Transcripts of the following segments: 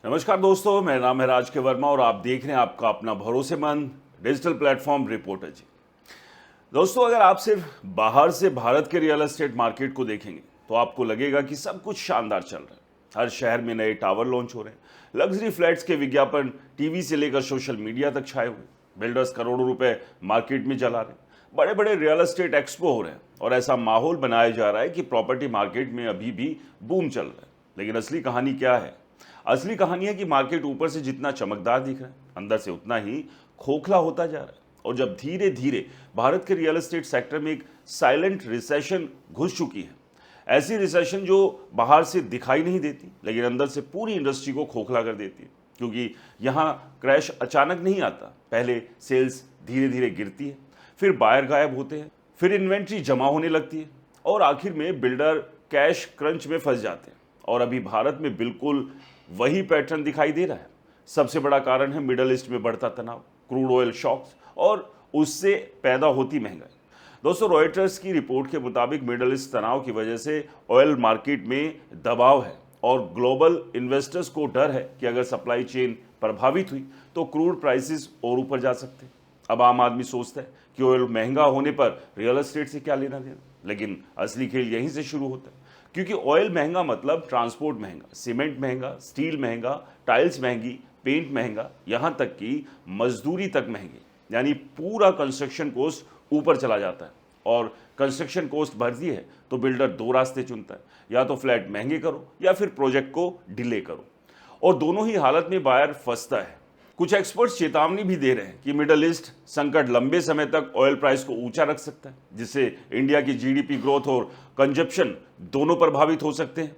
नमस्कार दोस्तों, मेरा नाम है राज के वर्मा और आप देख रहे हैं आपका अपना भरोसेमंद डिजिटल प्लेटफॉर्म रिपोर्टर जी। दोस्तों, अगर आप सिर्फ बाहर से भारत के रियल एस्टेट मार्केट को देखेंगे तो आपको लगेगा कि सब कुछ शानदार चल रहा है। हर शहर में नए टावर लॉन्च हो रहे हैं, लग्जरी फ्लैट्स के विज्ञापन टीवी से लेकर सोशल मीडिया तक छाए हुए, बिल्डर्स करोड़ों रुपए मार्केट में जला रहे हैं, बड़े बड़े रियल एस्टेट एक्सपो हो रहे हैं और ऐसा माहौल बनाया जा रहा है कि प्रॉपर्टी मार्केट में अभी भी बूम चल रहा है। लेकिन असली कहानी क्या है? असली कहानी है कि मार्केट ऊपर से जितना चमकदार दिख रहा है, अंदर से उतना ही खोखला होता जा रहा है। और जब धीरे धीरे भारत के रियल एस्टेट सेक्टर में एक साइलेंट रिसेशन घुस चुकी है, ऐसी रिसेशन जो बाहर से दिखाई नहीं देती लेकिन अंदर से पूरी इंडस्ट्री को खोखला कर देती है। क्योंकि यहाँ क्रैश अचानक नहीं आता, पहले सेल्स धीरे धीरे गिरती है, फिर बायर गायब होते हैं, फिर इन्वेंट्री जमा होने लगती है और आखिर में बिल्डर कैश क्रंच में फंस जाते हैं। और अभी भारत में बिल्कुल वही पैटर्न दिखाई दे रहा है। सबसे बड़ा कारण है मिडल ईस्ट में बढ़ता तनाव, क्रूड ऑयल शॉक्स और उससे पैदा होती महंगाई। दोस्तों, रॉयटर्स की रिपोर्ट के मुताबिक मिडल ईस्ट तनाव की वजह से ऑयल मार्केट में दबाव है और ग्लोबल इन्वेस्टर्स को डर है कि अगर सप्लाई चेन प्रभावित हुई तो क्रूड प्राइसेस और ऊपर जा सकते हैं। अब आम आदमी सोचता है कि ऑयल महंगा होने पर रियल एस्टेट से क्या लेना देना, लेकिन असली खेल यहीं से शुरू होता है। क्योंकि ऑयल महंगा मतलब ट्रांसपोर्ट महंगा, सीमेंट महंगा, स्टील महंगा, टाइल्स महंगी, पेंट महंगा, यहाँ तक कि मजदूरी तक महंगी। यानी पूरा कंस्ट्रक्शन कॉस्ट ऊपर चला जाता है। और कंस्ट्रक्शन कॉस्ट बढ़ती है तो बिल्डर दो रास्ते चुनता है, या तो फ्लैट महंगे करो या फिर प्रोजेक्ट को डिले करो। और दोनों ही हालत में बायर फंसता है। कुछ एक्सपर्ट्स चेतावनी भी दे रहे हैं कि मिडल ईस्ट संकट लंबे समय तक ऑयल प्राइस को ऊंचा रख सकता है, जिससे इंडिया की जीडीपी ग्रोथ और कंजप्शन दोनों प्रभावित हो सकते हैं।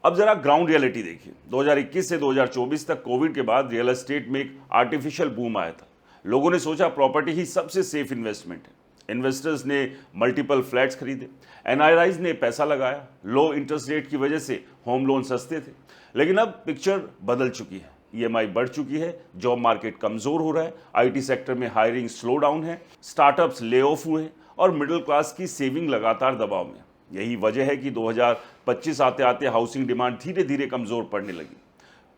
अब जरा ग्राउंड रियलिटी देखिए। 2021 से 2024 तक कोविड के बाद रियल एस्टेट में एक आर्टिफिशियल बूम आया था। लोगों ने सोचा प्रॉपर्टी ही सबसे सेफ इन्वेस्टमेंट है। इन्वेस्टर्स ने मल्टीपल फ्लैट्स खरीदे, एनआरआईज ने पैसा लगाया, लो इंटरेस्ट रेट की वजह से होम लोन सस्ते थे। लेकिन अब पिक्चर बदल चुकी है, ईएमआई बढ़ चुकी है, जॉब मार्केट कमजोर हो रहा है, आईटी सेक्टर में हायरिंग स्लो डाउन है, स्टार्टअप्स ले ऑफ हुए हैं और मिडिल क्लास की सेविंग लगातार दबाव में। यही वजह है कि 2025 आते आते हाउसिंग डिमांड धीरे धीरे कमजोर पड़ने लगी।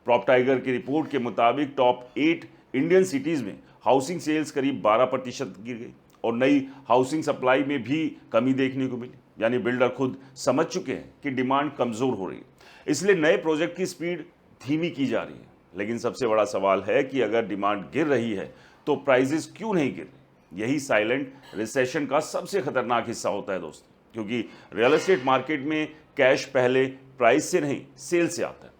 प्रॉप टाइगर की रिपोर्ट के मुताबिक टॉप 8 इंडियन सिटीज में हाउसिंग सेल्स करीब 12% गिर गई और नई हाउसिंग सप्लाई में भी कमी देखने को मिली। यानी बिल्डर खुद समझ चुके हैं कि डिमांड कमजोर हो रही है, इसलिए नए प्रोजेक्ट की स्पीड धीमी की जा रही है। लेकिन सबसे बड़ा सवाल है कि अगर डिमांड गिर रही है तो प्राइसेस क्यों नहीं गिर रहे? यही साइलेंट रिसेशन का सबसे खतरनाक हिस्सा होता है दोस्तों, क्योंकि रियल एस्टेट मार्केट में कैश पहले प्राइस से नहीं सेल से आता है।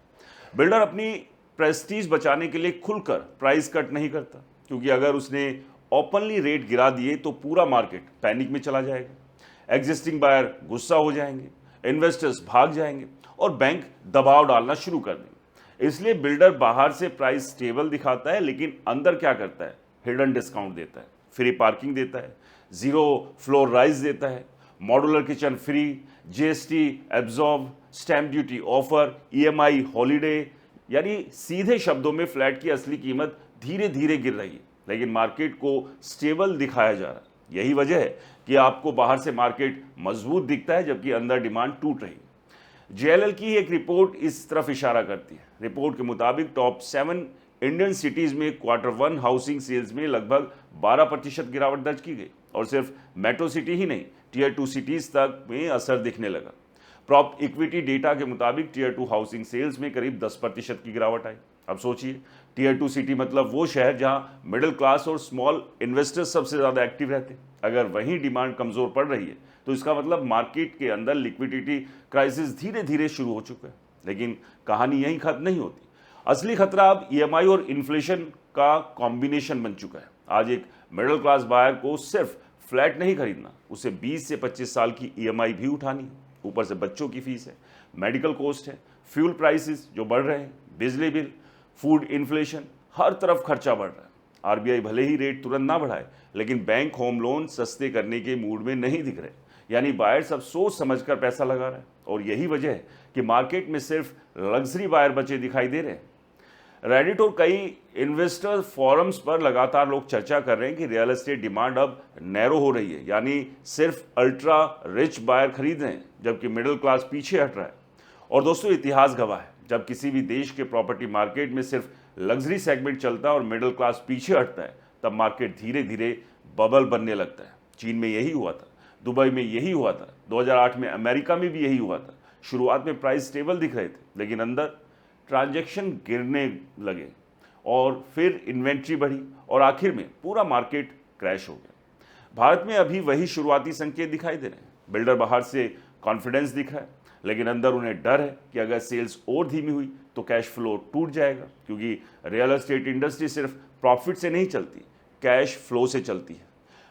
बिल्डर अपनी प्रेस्टीज बचाने के लिए खुलकर प्राइस कट नहीं करता, क्योंकि अगर उसने ओपनली रेट गिरा दिए तो पूरा मार्केट पैनिक में चला जाएगा। एग्जिस्टिंग बायर गुस्सा हो जाएंगे, इन्वेस्टर्स भाग जाएंगे और बैंक दबाव डालना शुरू कर देंगे। इसलिए बिल्डर बाहर से प्राइस स्टेबल दिखाता है, लेकिन अंदर क्या करता है? हिडन डिस्काउंट देता है, फ्री पार्किंग देता है, जीरो फ्लोर राइज देता है, modular kitchen free, GST absorb, stamp duty offer, EMI holiday. यानी सीधे शब्दों में फ्लैट की असली कीमत धीरे धीरे गिर रही है, लेकिन मार्केट को स्टेबल दिखाया जा रहा है। यही वजह है कि आपको बाहर से मार्केट मजबूत दिखता है जबकि अंदर डिमांड टूट रही है। जेएलएल की एक रिपोर्ट इस तरफ इशारा करती है। रिपोर्ट के मुताबिक टॉप 7 इंडियन सिटीज में Q1 हाउसिंग सेल्स में लगभग 12% गिरावट दर्ज की गई और सिर्फ मेट्रो सिटी ही नहीं, टियर 2 सिटीज तक में असर दिखने लगा। प्रॉप इक्विटी डेटा के मुताबिक टियर 2 हाउसिंग सेल्स में करीब 10% की गिरावट आई। अब सोचिए, टियर 2 सिटी मतलब वो शहर जहां मिडिल क्लास और स्मॉल इन्वेस्टर्स सबसे ज़्यादा एक्टिव रहते हैं। अगर वहीं डिमांड कमज़ोर पड़ रही है तो इसका मतलब मार्केट के अंदर लिक्विडिटी क्राइसिस धीरे धीरे शुरू हो चुका है। लेकिन कहानी यहीं खत्म नहीं होती। असली खतरा अब ईएमआई और इन्फ्लेशन का कॉम्बिनेशन बन चुका है। आज एक मिडिल क्लास बायर को सिर्फ फ्लैट नहीं खरीदना, उसे 20 से 25 साल की ईएमआई भी उठानी है। ऊपर से बच्चों की फीस है, मेडिकल कॉस्ट है, फ्यूल प्राइसेस जो बढ़ रहे हैं, बिजली बिल, फूड इन्फ्लेशन, हर तरफ खर्चा बढ़ रहा है। आरबीआई भले ही रेट तुरंत ना बढ़ाए, लेकिन बैंक होम लोन सस्ते करने के मूड में नहीं दिख रहे। यानी बायर सब सोच समझकर पैसा लगा रहा है और यही वजह है कि मार्केट में सिर्फ लग्जरी बायर बचे दिखाई दे रहे हैं। रेडिट और कई इन्वेस्टर फोरम्स पर लगातार लोग चर्चा कर रहे हैं कि रियल एस्टेट डिमांड अब नैरो हो रही है, यानी सिर्फ अल्ट्रा रिच बायर खरीद रहे हैं जबकि मिडिल क्लास पीछे हट रहा है। और दोस्तों, इतिहास गवाह है, जब किसी भी देश के प्रॉपर्टी मार्केट में सिर्फ लग्जरी सेगमेंट चलता है और मिडिल क्लास पीछे हटता है, तब मार्केट धीरे धीरे बबल बनने लगता है। चीन में यही हुआ था, दुबई में यही हुआ था, 2008 में अमेरिका में भी यही हुआ था। शुरुआत में प्राइस स्टेबल दिख रहे थे, लेकिन अंदर ट्रांजैक्शन गिरने लगे और फिर इन्वेंट्री बढ़ी और आखिर में पूरा मार्केट क्रैश हो गया। भारत में अभी वही शुरुआती संकेत दिखाई दे रहे हैं। बिल्डर बाहर से कॉन्फिडेंस दिख रहा है, लेकिन अंदर उन्हें डर है कि अगर सेल्स और धीमी हुई तो कैश फ्लो टूट जाएगा, क्योंकि रियल एस्टेट इंडस्ट्री सिर्फ प्रॉफिट से नहीं चलती, कैश फ्लो से चलती है।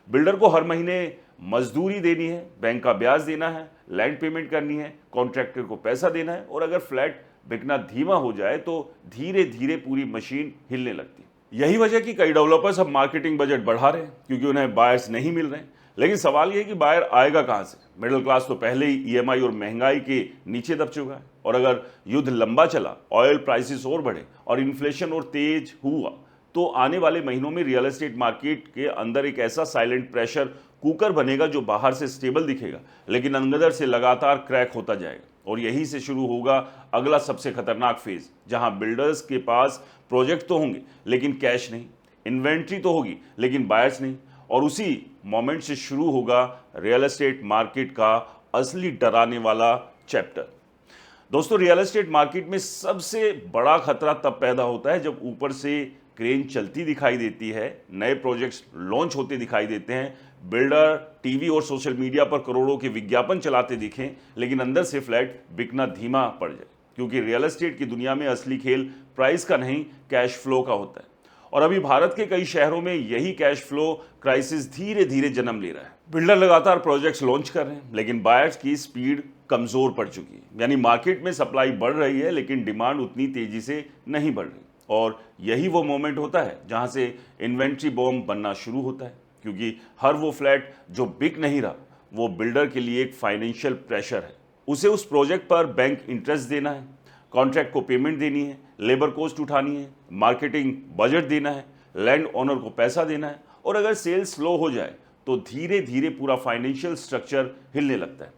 बिल्डर को हर महीने मजदूरी देनी है, बैंक का ब्याज देना है, लैंड पेमेंट करनी है, कॉन्ट्रैक्टर को पैसा देना है, और अगर फ्लैट बिकना धीमा हो जाए तो धीरे धीरे पूरी मशीन हिलने लगती है। यही वजह कि कई डेवलपर्स अब मार्केटिंग बजट बढ़ा रहे हैं, क्योंकि उन्हें बायर्स नहीं मिल रहे हैं। लेकिन सवाल यह है कि बायर आएगा कहां से? मिडिल क्लास तो पहले ही ईएमआई और महंगाई के नीचे दब चुका है, और अगर युद्ध लंबा चला, ऑयल प्राइसेस और बढ़े और इन्फ्लेशन और तेज हुआ, तो आने वाले महीनों में रियल एस्टेट मार्केट के अंदर एक ऐसा साइलेंट प्रेशर कुकर बनेगा जो बाहर से स्टेबल दिखेगा, लेकिन अंदर से लगातार क्रैक होता जाएगा। और यहीं से शुरू होगा अगला सबसे खतरनाक फेज, जहां बिल्डर्स के पास प्रोजेक्ट तो होंगे लेकिन कैश नहीं, इन्वेंट्री तो होगी लेकिन बायर्स नहीं, और उसी मोमेंट से शुरू होगा रियल एस्टेट मार्केट का असली डराने वाला चैप्टर। दोस्तों, रियल एस्टेट मार्केट में सबसे बड़ा खतरा तब पैदा होता है जब ऊपर से क्रेन चलती दिखाई देती है, नए प्रोजेक्ट्स लॉन्च होते दिखाई देते हैं, बिल्डर टीवी और सोशल मीडिया पर करोड़ों के विज्ञापन चलाते दिखें, लेकिन अंदर से फ्लैट बिकना धीमा पड़ जाए। क्योंकि रियल एस्टेट की दुनिया में असली खेल प्राइस का नहीं, कैश फ्लो का होता है। और अभी भारत के कई शहरों में यही कैश फ्लो क्राइसिस धीरे धीरे जन्म ले रहा है। बिल्डर लगातार प्रोजेक्ट्स लॉन्च कर रहे हैं, लेकिन बायर्स की स्पीड कमजोर पड़ चुकी है। यानी मार्केट में सप्लाई बढ़ रही है, लेकिन डिमांड उतनी तेजी से नहीं बढ़ रही। और यही वो मोमेंट होता है जहां से इन्वेंट्री बॉम्ब बनना शुरू होता है, क्योंकि हर वो फ्लैट जो बिक नहीं रहा, वो बिल्डर के लिए एक फाइनेंशियल प्रेशर है। उसे उस प्रोजेक्ट पर बैंक इंटरेस्ट देना है, कॉन्ट्रैक्ट को पेमेंट देनी है, लेबर कॉस्ट उठानी है, मार्केटिंग बजट देना है, लैंड ओनर को पैसा देना है, और अगर सेल्स स्लो हो जाए तो धीरे धीरे पूरा फाइनेंशियल स्ट्रक्चर हिलने लगता है।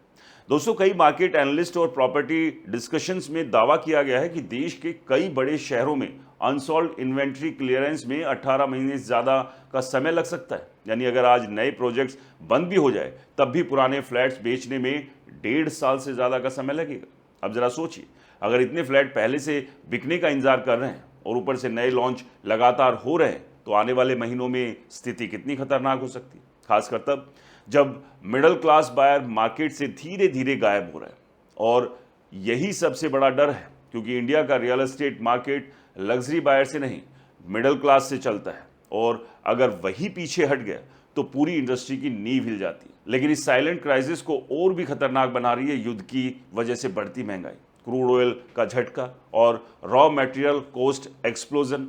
दोस्तों, कई मार्केट एनालिस्ट और प्रॉपर्टी डिस्कशंस में दावा किया गया है कि देश के कई बड़े शहरों में अनसॉल्व इन्वेंट्री क्लियरेंस में 18 महीने से ज़्यादा का समय लग सकता है। यानी अगर आज नए प्रोजेक्ट्स बंद भी हो जाए, तब भी पुराने फ्लैट्स बेचने में 1.5 साल से ज़्यादा का समय लगेगा। अब जरा सोचिए, अगर इतने फ्लैट पहले से बिकने का इंतजार कर रहे हैं और ऊपर से नए लॉन्च लगातार हो रहे हैं, तो आने वाले महीनों में स्थिति कितनी खतरनाक हो सकती है, खासकर तब जब मिडिल क्लास बायर मार्केट से धीरे धीरे गायब हो रहा है। और यही सबसे बड़ा डर है, क्योंकि इंडिया का real estate market luxury buyer से नहीं, मिडिल क्लास से चलता है, और अगर वही पीछे हट गया तो पूरी इंडस्ट्री की नींव हिल जाती है। लेकिन इस साइलेंट क्राइसिस को और भी खतरनाक बना रही है युद्ध की वजह से बढ़ती महंगाई, क्रूड ऑयल का झटका और raw material cost explosion.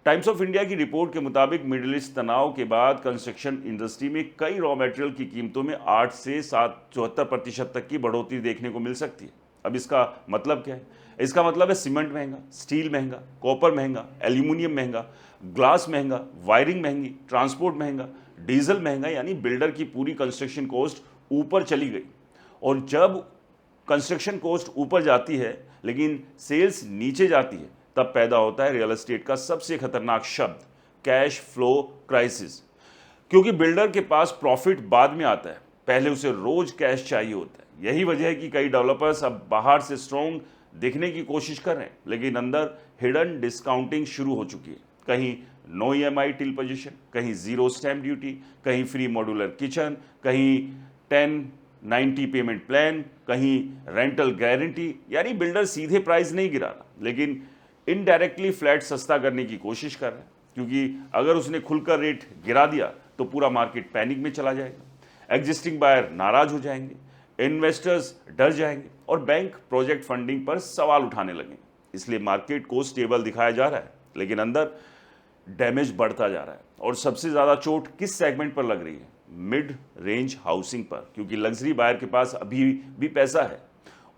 Times of India की रिपोर्ट के मुताबिक मिडिल ईस्ट तनाव के बाद कंस्ट्रक्शन इंडस्ट्री में कई रॉ मटेरियल की कीमतों में 8 से 74% तक की बढ़ोतरी देखने को मिल सकती है। अब इसका मतलब क्या है? इसका मतलब है सीमेंट महंगा, स्टील महंगा, कॉपर महंगा, एल्यूमिनियम महंगा, ग्लास महंगा, वायरिंग महंगी, ट्रांसपोर्ट महंगा, डीजल महंगा। यानी बिल्डर की पूरी कंस्ट्रक्शन कॉस्ट ऊपर चली गई। और जब कंस्ट्रक्शन कॉस्ट ऊपर जाती है लेकिन सेल्स नीचे जाती है, तब पैदा होता है रियल एस्टेट का सबसे खतरनाक शब्द, कैश फ्लो क्राइसिस। क्योंकि बिल्डर के पास प्रॉफिट बाद में आता है, पहले उसे रोज कैश चाहिए होता है। यही वजह है कि कई डेवलपर्स अब बाहर से स्ट्रॉन्ग दिखने की कोशिश कर रहे हैं, लेकिन अंदर हिडन डिस्काउंटिंग शुरू हो चुकी है। कहीं नो ईएमआई टिल पोजीशन, कहीं जीरो स्टैम्प ड्यूटी, कहीं फ्री मॉड्यूलर किचन, कहीं 1090 पेमेंट प्लान, कहीं रेंटल गारंटी। यानी बिल्डर सीधे प्राइस नहीं गिरा रहा, लेकिन इनडायरेक्टली फ्लैट सस्ता करने की कोशिश कर रहा है, क्योंकि अगर उसने खुलकर रेट गिरा दिया तो पूरा मार्केट पैनिक में चला जाएगा, एग्जिस्टिंग बायर नाराज हो जाएंगे, इन्वेस्टर्स डर जाएंगे और बैंक प्रोजेक्ट फंडिंग पर सवाल उठाने लगेंगे। इसलिए मार्केट को स्टेबल दिखाया जा रहा है, लेकिन अंदर डैमेज बढ़ता जा रहा है। और सबसे ज़्यादा चोट किस सेगमेंट पर लग रही है? मिड रेंज हाउसिंग पर, क्योंकि लग्जरी बायर के पास अभी भी पैसा है,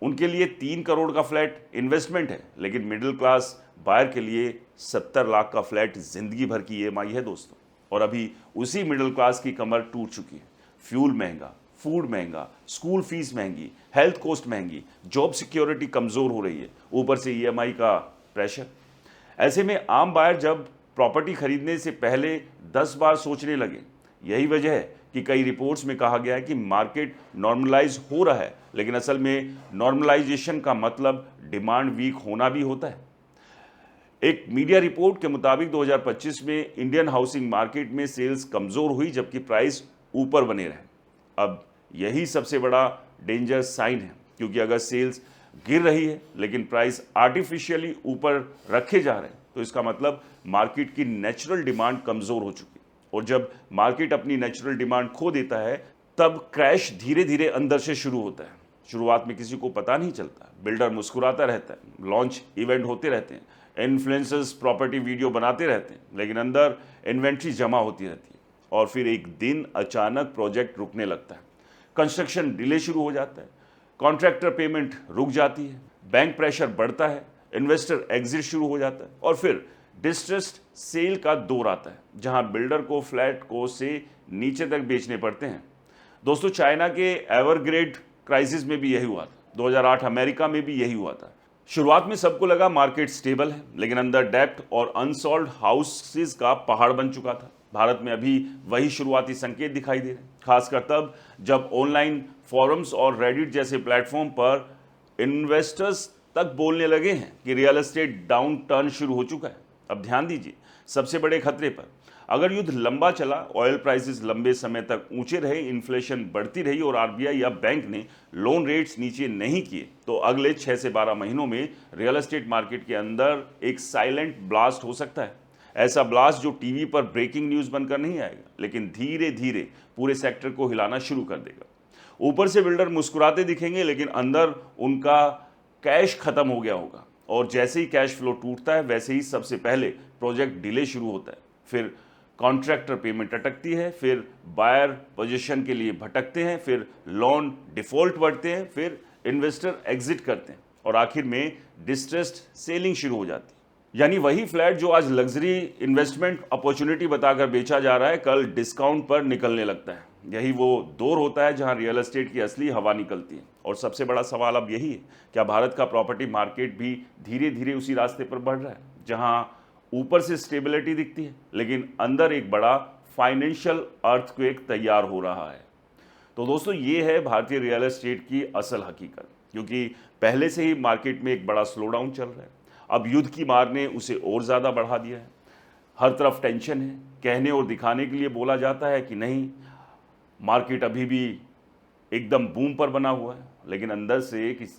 उनके लिए 3 करोड़ का फ्लैट इन्वेस्टमेंट है, लेकिन मिडिल क्लास बायर के लिए 70 लाख का फ्लैट जिंदगी भर की ईएमआई है दोस्तों। और अभी उसी मिडिल क्लास की कमर टूट चुकी है। फ्यूल महंगा, फूड महंगा, स्कूल फीस महंगी, हेल्थ कॉस्ट महंगी, जॉब सिक्योरिटी कमज़ोर हो रही है, ऊपर से ईएमआई का प्रेशर। ऐसे में आम बायर जब प्रॉपर्टी खरीदने से पहले 10 बार सोचने लगे। यही वजह है कि कई रिपोर्ट्स में कहा गया है कि मार्केट नॉर्मलाइज हो रहा है, लेकिन असल में नॉर्मलाइजेशन का मतलब डिमांड वीक होना भी होता है। एक मीडिया रिपोर्ट के मुताबिक 2025 में इंडियन हाउसिंग मार्केट में सेल्स कमज़ोर हुई, जबकि प्राइस ऊपर बने रहे। अब यही सबसे बड़ा डेंजर साइन है, क्योंकि अगर सेल्स गिर रही है लेकिन प्राइस आर्टिफिशियली ऊपर रखे जा रहे हैं, तो इसका मतलब मार्केट की नेचुरल डिमांड कमज़ोर हो चुकी है। और जब मार्केट अपनी नेचुरल डिमांड खो देता है, तब क्रैश धीरे धीरे अंदर से शुरू होता है। शुरुआत में किसी को पता नहीं चलता, बिल्डर मुस्कुराता रहता है, लॉन्च इवेंट होते रहते हैं, इन्फ्लुएंसर्स प्रॉपर्टी वीडियो बनाते रहते हैं, लेकिन अंदर इन्वेंट्री जमा होती रहती है। और फिर एक दिन अचानक प्रोजेक्ट रुकने लगता है, कंस्ट्रक्शन डिले शुरू हो जाता है, कॉन्ट्रैक्टर पेमेंट रुक जाती है, बैंक प्रेशर बढ़ता है, इन्वेस्टर एग्जिट शुरू हो जाता है, और फिर डिस्ट्रेस्ड सेल का दौर आता है, जहां बिल्डर को फ्लैट को से नीचे तक बेचने पड़ते हैं। दोस्तों, चाइना के एवरग्रेड क्राइसिस में भी यही हुआ था, 2008 अमेरिका में भी यही हुआ था। शुरुआत में सबको लगा मार्केट स्टेबल है, लेकिन अंदर डेब्ट और अनसॉल्व्ड हाउसेस का पहाड़ बन चुका था। भारत में अभी वही शुरुआती संकेत दिखाई दे रहे हैं, खासकर तब जब ऑनलाइन फोरम्स और रेडिट जैसे प्लेटफॉर्म पर इन्वेस्टर्स तक बोलने लगे हैं कि रियल एस्टेट डाउन टर्न शुरू हो चुका है। अब ध्यान दीजिए सबसे बड़े खतरे पर। अगर युद्ध लंबा चला, ऑयल प्राइसेस लंबे समय तक ऊंचे रहे, इन्फ्लेशन बढ़ती रही और आरबीआई या बैंक ने लोन रेट्स नीचे नहीं किए, तो अगले 6 से 12 महीनों में रियल एस्टेट मार्केट के अंदर एक साइलेंट ब्लास्ट हो सकता है। ऐसा ब्लास्ट जो टीवी पर ब्रेकिंग न्यूज़ बनकर नहीं आएगा, लेकिन धीरे धीरे पूरे सेक्टर को हिलाना शुरू कर देगा। ऊपर से बिल्डर मुस्कुराते दिखेंगे, लेकिन अंदर उनका कैश खत्म हो गया होगा। और जैसे ही कैश फ्लो टूटता है, वैसे ही सबसे पहले प्रोजेक्ट डिले शुरू होता है, फिर कॉन्ट्रैक्टर पेमेंट अटकती है, फिर बायर पोजीशन के लिए भटकते हैं, फिर लोन डिफॉल्ट बढ़ते हैं, फिर इन्वेस्टर एग्जिट करते हैं, और आखिर में डिस्ट्रेस्ड सेलिंग शुरू हो जाती है। यानी वही फ्लैट जो आज लग्जरी इन्वेस्टमेंट अपॉर्चुनिटी बताकर बेचा जा रहा है, कल डिस्काउंट पर निकलने लगता है। यही वो दौर होता है जहां रियल एस्टेट की असली हवा निकलती है। और सबसे बड़ा सवाल अब यही है, क्या भारत का प्रॉपर्टी मार्केट भी धीरे धीरे उसी रास्ते पर बढ़ रहा है, जहां ऊपर से स्टेबिलिटी दिखती है लेकिन अंदर एक बड़ा फाइनेंशियल अर्थक्वेक तैयार हो रहा है। तो दोस्तों, ये है भारतीय रियल एस्टेट की असल हकीकत, क्योंकि पहले से ही मार्केट में एक बड़ा स्लोडाउन चल रहा है। अब युद्ध की मार ने उसे और ज़्यादा बढ़ा दिया है। हर तरफ टेंशन है, कहने और दिखाने के लिए बोला जाता है कि नहीं, मार्केट अभी भी एकदम बूम पर बना हुआ है, लेकिन अंदर से किस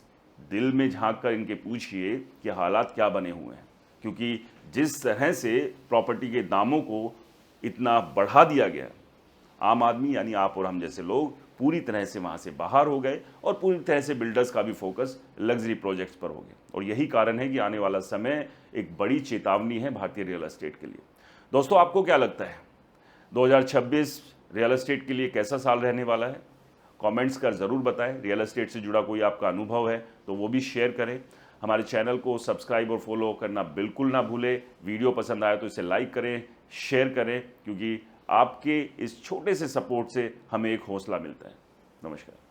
दिल में झांक कर इनके पूछिए कि हालात क्या बने हुए हैं। क्योंकि जिस तरह से प्रॉपर्टी के दामों को इतना बढ़ा दिया गया, आम आदमी यानी आप और हम जैसे लोग पूरी तरह से वहाँ से बाहर हो गए, और पूरी तरह से बिल्डर्स का भी फोकस लग्जरी प्रोजेक्ट्स पर हो गया। और यही कारण है कि आने वाला समय एक बड़ी चेतावनी है भारतीय रियल एस्टेट के लिए। दोस्तों, आपको क्या लगता है 2026 रियल एस्टेट के लिए कैसा साल रहने वाला है? कमेंट्स कर ज़रूर बताएं। रियल एस्टेट से जुड़ा कोई आपका अनुभव है तो वो भी शेयर करें। हमारे चैनल को सब्सक्राइब और फॉलो करना बिल्कुल ना भूलें। वीडियो पसंद आए तो इसे लाइक करें, शेयर करें, क्योंकि आपके इस छोटे से सपोर्ट से हमें एक हौसला मिलता है। नमस्कार।